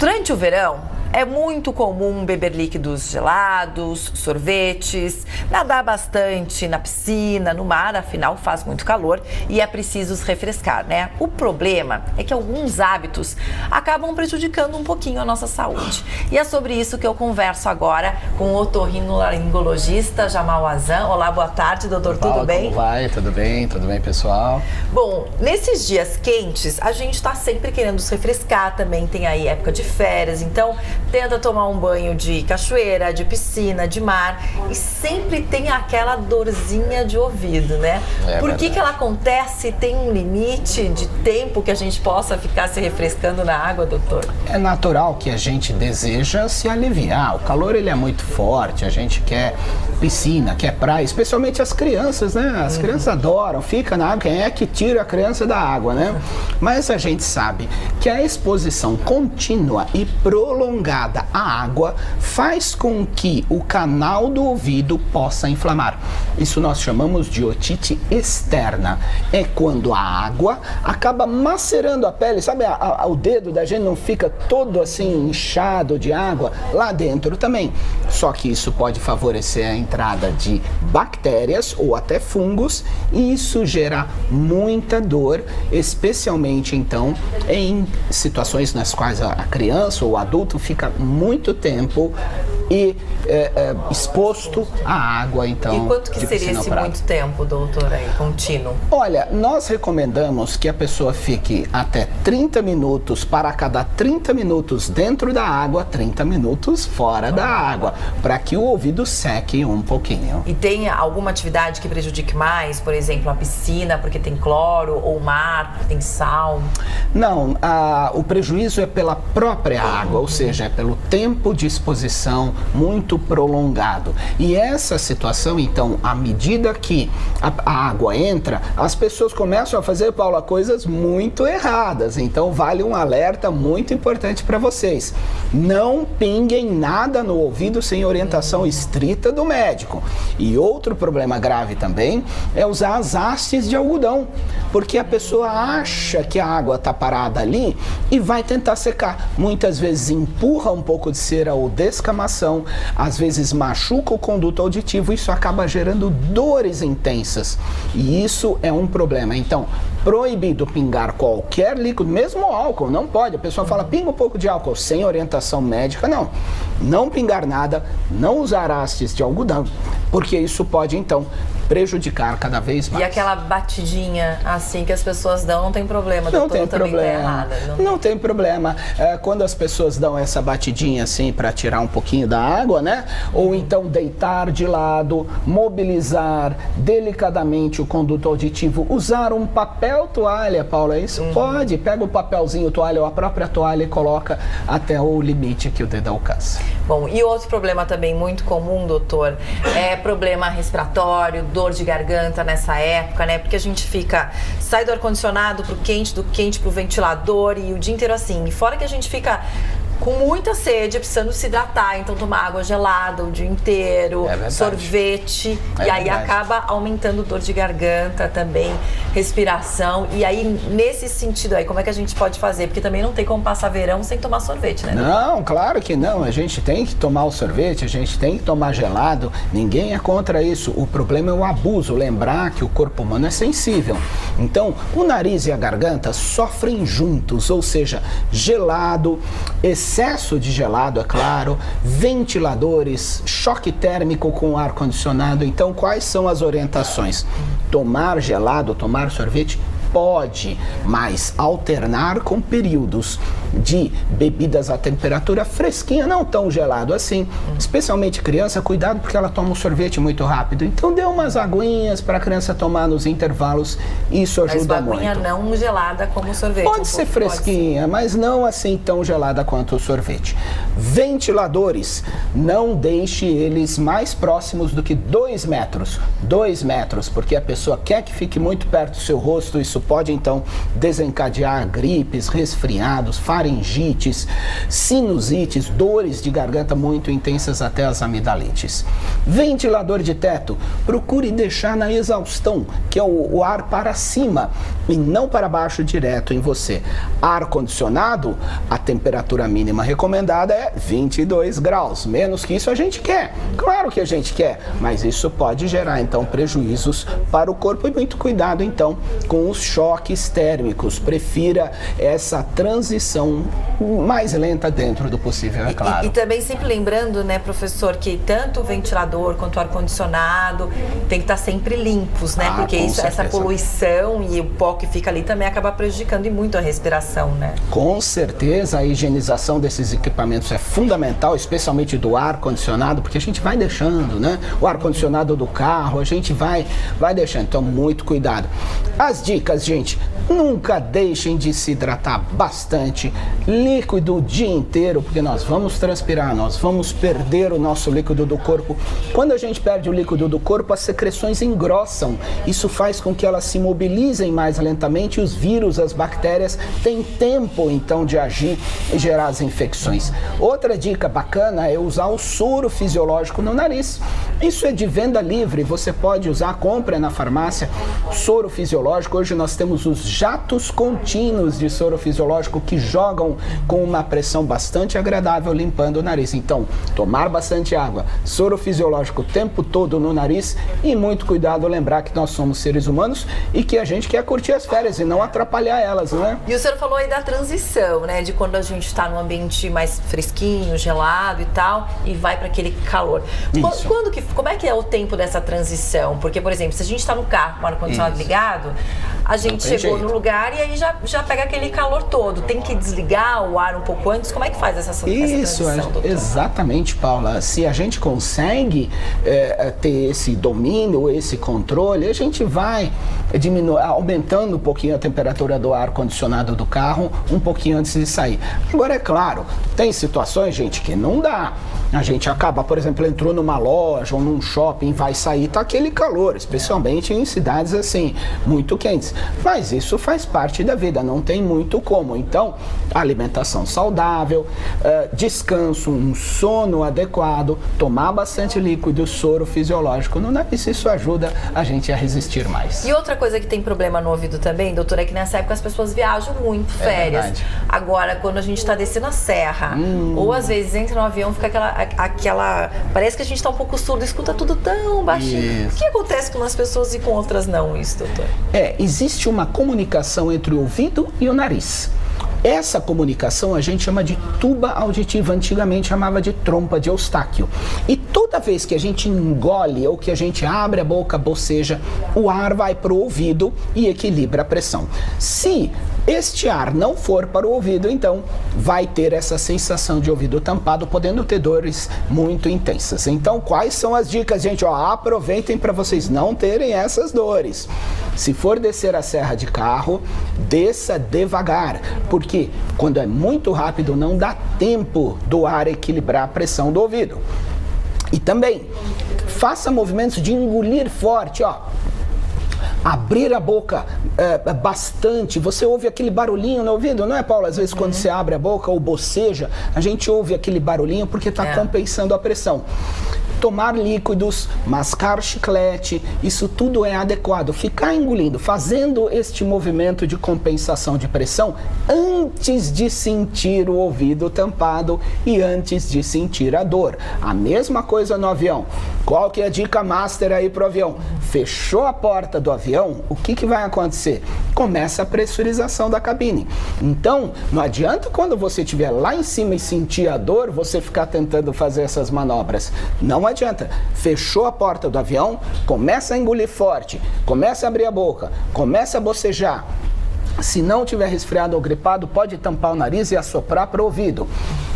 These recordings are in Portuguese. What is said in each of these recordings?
Durante o verão, é muito comum beber líquidos gelados, sorvetes, nadar bastante na piscina, no mar, afinal faz muito calor e é preciso se refrescar, né? O problema é que alguns hábitos acabam prejudicando um pouquinho a nossa saúde. E é sobre isso que eu converso agora com o otorrinolaringologista Jamal Azam. Olá, boa tarde, doutor, tudo bem? Como vai? Tudo bem, pessoal? Bom, nesses dias quentes, a gente está sempre querendo se refrescar, também tem aí época de férias, então tenta tomar um banho de cachoeira, de piscina, de mar e sempre tem aquela dorzinha de ouvido, né? Por que ela acontece? Tem um limite de tempo que a gente possa ficar se refrescando na água, doutor? É natural que a gente deseja se aliviar. O calor ele é muito forte, a gente quer piscina, quer praia, especialmente as crianças, né? As crianças adoram, fica na água, quem é que tira a criança da água, né? Mas a gente sabe que a exposição contínua e prolongada à água faz com que o canal do ouvido possa inflamar. Isso nós chamamos de otite externa. É quando a água acaba macerando a pele, sabe? O dedo da gente não fica todo assim inchado de água, lá dentro também. Só que isso pode favorecer a entrada de bactérias ou até fungos e isso gera muita dor, especialmente então em situações nas quais a criança ou o adulto fica muito tempo e exposto à água, então. E quanto que seria esse muito tempo, doutor, aí, contínuo? Olha, nós recomendamos que a pessoa fique até 30 minutos para cada 30 minutos dentro da água, 30 minutos fora da água, para que o ouvido seque um pouquinho. E tem alguma atividade que prejudique mais? Por exemplo, a piscina, porque tem cloro, ou o mar, porque tem sal? Não, o prejuízo é pela própria água, ou seja, é pelo tempo de exposição muito prolongado. E essa situação, então, à medida que a água entra, as pessoas começam a fazer, Paula, coisas muito erradas. Então, vale um alerta muito importante para vocês. Não pinguem nada no ouvido sem orientação estrita do médico. E outro problema grave também é usar as hastes de algodão, porque a pessoa acha que a água está parada ali e vai tentar secar. Muitas vezes empurra um pouco de cera ou descamação, às vezes machuca o conduto auditivo, isso acaba gerando dores intensas e isso é um problema. Então, proibido pingar qualquer líquido, mesmo álcool, não pode. A pessoa fala, pinga um pouco de álcool, sem orientação médica, não. Não pingar nada, não usar hastes de algodão, porque isso pode, então, prejudicar cada vez mais. E aquela batidinha assim que as pessoas dão, não tem problema? Não tem problema. Tá errada, não tem problema. Quando as pessoas dão essa batidinha assim para tirar um pouquinho da água, né? Ou então deitar de lado, mobilizar delicadamente o conduto auditivo, usar um papel toalha, Paula, isso pode. Pega o papelzinho toalha ou a própria toalha e coloca até o limite que o dedo alcança. Bom, e outro problema também muito comum, doutor, é problema respiratório, dor de garganta nessa época, né? Porque a gente sai do ar-condicionado pro quente, do quente pro ventilador e o dia inteiro assim. E fora que a gente fica com muita sede, precisando se hidratar, então tomar água gelada o dia inteiro, sorvete, e aí acaba aumentando dor de garganta também, respiração. E aí, nesse sentido aí, como é que a gente pode fazer? Porque também não tem como passar verão sem tomar sorvete, né? Não, claro que não. A gente tem que tomar o sorvete, a gente tem que tomar gelado. Ninguém é contra isso. O problema é o abuso. Lembrar que o corpo humano é sensível. Então, o nariz e a garganta sofrem juntos, ou seja, gelado, excesso de gelado, é claro, ventiladores, choque térmico com ar-condicionado. Então, quais são as orientações? Tomar gelado, tomar sorvete? Pode, mas alternar com períodos de bebidas a temperatura fresquinha, não tão gelado assim. Especialmente criança, cuidado porque ela toma um sorvete muito rápido. Então dê umas aguinhas para a criança tomar nos intervalos, isso ajuda muito. Mas aguinha não gelada como o sorvete? Pode ser fresquinha, mas não assim tão gelada quanto o sorvete. Ventiladores, não deixe eles mais próximos do que 2 metros. 2 metros, porque a pessoa quer que fique muito perto do seu rosto, isso Isso pode, então, desencadear gripes, resfriados, faringites, sinusites, dores de garganta muito intensas até as amidalites. Ventilador de teto, procure deixar na exaustão, que é o ar para cima e não para baixo direto em você. Ar-condicionado, a temperatura mínima recomendada é 22 graus. Menos que isso a gente quer. Claro que a gente quer, mas isso pode gerar, então, prejuízos para o corpo e muito cuidado, então, com os choques térmicos. Prefira essa transição mais lenta dentro do possível, é claro. E também sempre lembrando, né, professor, que tanto o ventilador quanto o ar-condicionado tem que estar sempre limpos, né? Porque essa poluição e o pó que fica ali também acaba prejudicando e muito a respiração, né? Com certeza, a higienização desses equipamentos é fundamental, especialmente do ar-condicionado, porque a gente vai deixando, né? O ar-condicionado do carro, a gente vai deixando, então muito cuidado. As dicas, gente, nunca deixem de se hidratar bastante, líquido o dia inteiro, porque nós vamos transpirar, nós vamos perder o nosso líquido do corpo. Quando a gente perde o líquido do corpo, as secreções engrossam, isso faz com que elas se mobilizem mais lentamente e os vírus, as bactérias, têm tempo então de agir e gerar as infecções. Outra dica bacana é usar o soro fisiológico no nariz. Isso é de venda livre, você pode usar, compra na farmácia, soro fisiológico. Hoje nós temos os jatos contínuos de soro fisiológico que jogam com uma pressão bastante agradável, limpando o nariz. Então, tomar bastante água, soro fisiológico o tempo todo no nariz e muito cuidado, lembrar que nós somos seres humanos e que a gente quer curtir as férias e não atrapalhar elas, não é? E o senhor falou aí da transição, né? De quando a gente está num ambiente mais fresquinho, gelado e tal, e vai para aquele calor. Como é que é o tempo dessa transição? Porque, por exemplo, se a gente está no carro com o ar-condicionado ligado, a gente chegou no lugar e aí já pega aquele calor todo. Tem que desligar o ar um pouco antes? Como é que faz essa transição, doutor? Exatamente, Paula. Se a gente consegue ter esse domínio, esse controle, a gente vai aumentando um pouquinho a temperatura do ar-condicionado do carro, um pouquinho antes de sair. Agora, é claro, tem situações, gente, que não dá. A gente acaba, por exemplo, entrou numa loja ou num shopping, vai sair, tá aquele calor, especialmente em cidades assim, muito quentes. Mas isso faz parte da vida, não tem muito como. Então, alimentação saudável, descanso, um sono adequado, tomar bastante líquido, soro fisiológico no nariz, isso ajuda a gente a resistir mais. E outra coisa que tem problema no ouvido também, doutora, é que nessa época as pessoas viajam muito, férias. Agora, quando a gente está descendo a serra, ou às vezes entra no avião, fica aquela... Parece que a gente está um pouco surdo, escuta tudo tão baixinho. Isso. O que acontece com umas pessoas e com outras não, isso, doutor? Existe uma comunicação entre o ouvido e o nariz. Essa comunicação a gente chama de tuba auditiva, antigamente chamava de trompa de Eustáquio. E toda vez que a gente engole ou que a gente abre a boca, boceja, o ar vai para o ouvido e equilibra a pressão. Se este ar não for para o ouvido, então vai ter essa sensação de ouvido tampado, podendo ter dores muito intensas. Então, quais são as dicas, gente? Aproveitem para vocês não terem essas dores. Se for descer a serra de carro, desça devagar, porque quando é muito rápido não dá tempo do ar equilibrar a pressão do ouvido. E também, faça movimentos de engolir forte, abrir a boca bastante. Você ouve aquele barulhinho no ouvido, não é, Paula? Às vezes quando você abre a boca ou boceja, a gente ouve aquele barulhinho porque está compensando a pressão. Tomar líquidos, mascar chiclete, isso tudo é adequado. Ficar engolindo, fazendo este movimento de compensação de pressão antes de sentir o ouvido tampado e antes de sentir a dor. A mesma coisa no avião. Qual que é a dica master aí pro avião? Fechou a porta do avião, o que vai acontecer? Começa a pressurização da cabine. Então, não adianta quando você estiver lá em cima e sentir a dor, você ficar tentando fazer essas manobras. Não adianta. Fechou a porta do avião, começa a engolir forte, começa a abrir a boca, começa a bocejar. Se não tiver resfriado ou gripado, pode tampar o nariz e assoprar para o ouvido.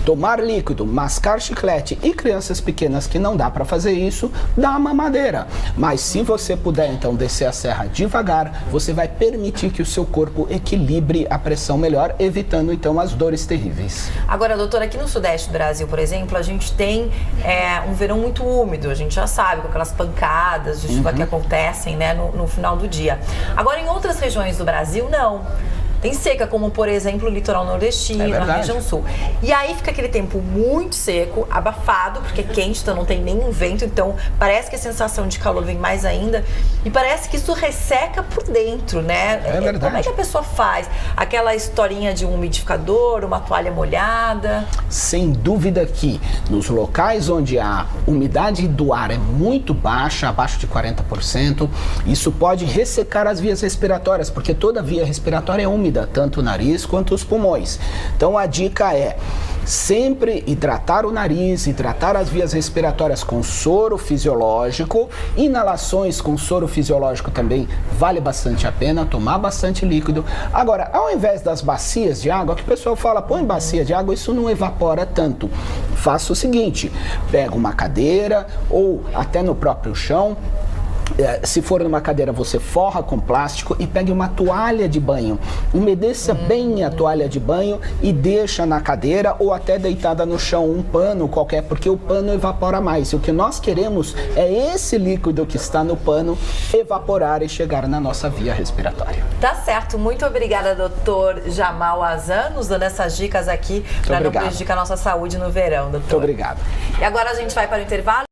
tomar líquido, mascar chiclete, e crianças pequenas que não dá para fazer isso, dá uma mamadeira. Mas se você puder então descer a serra devagar, você vai permitir que o seu corpo equilibre a pressão melhor, evitando então as dores terríveis. Agora, doutora, aqui no sudeste do Brasil, por exemplo, a gente tem um verão muito úmido, a gente já sabe, com aquelas pancadas de chuva que acontecem, né, no final do dia. Agora, em outras regiões do Brasil, não. Tem seca, como por exemplo o litoral nordestino, a região sul. E aí fica aquele tempo muito seco, abafado, porque é quente, então não tem nenhum vento, então parece que a sensação de calor vem mais ainda. E parece que isso resseca por dentro, né? É verdade. Como é que a pessoa faz? Aquela historinha de um umidificador, uma toalha molhada? Sem dúvida que nos locais onde a umidade do ar é muito baixa, abaixo de 40%, isso pode ressecar as vias respiratórias, porque toda via respiratória é úmida, tanto o nariz quanto os pulmões. Então a dica é sempre hidratar o nariz, hidratar as vias respiratórias com soro fisiológico. Inalações com soro fisiológico também vale bastante a pena, tomar bastante líquido. Agora, ao invés das bacias de água, que o pessoal fala, põe bacia de água, isso não evapora tanto. Faça o seguinte, pega uma cadeira ou até no próprio chão. Se for numa cadeira, você forra com plástico e pegue uma toalha de banho. Umedeça bem a toalha de banho e deixa na cadeira ou até deitada no chão, um pano qualquer, porque o pano evapora mais. E o que nós queremos é esse líquido que está no pano evaporar e chegar na nossa via respiratória. Tá certo. Muito obrigada, doutor Jamal Azan, nos dando essas dicas aqui para não prejudicar a nossa saúde no verão, doutor. Muito obrigado. E agora a gente vai para o intervalo.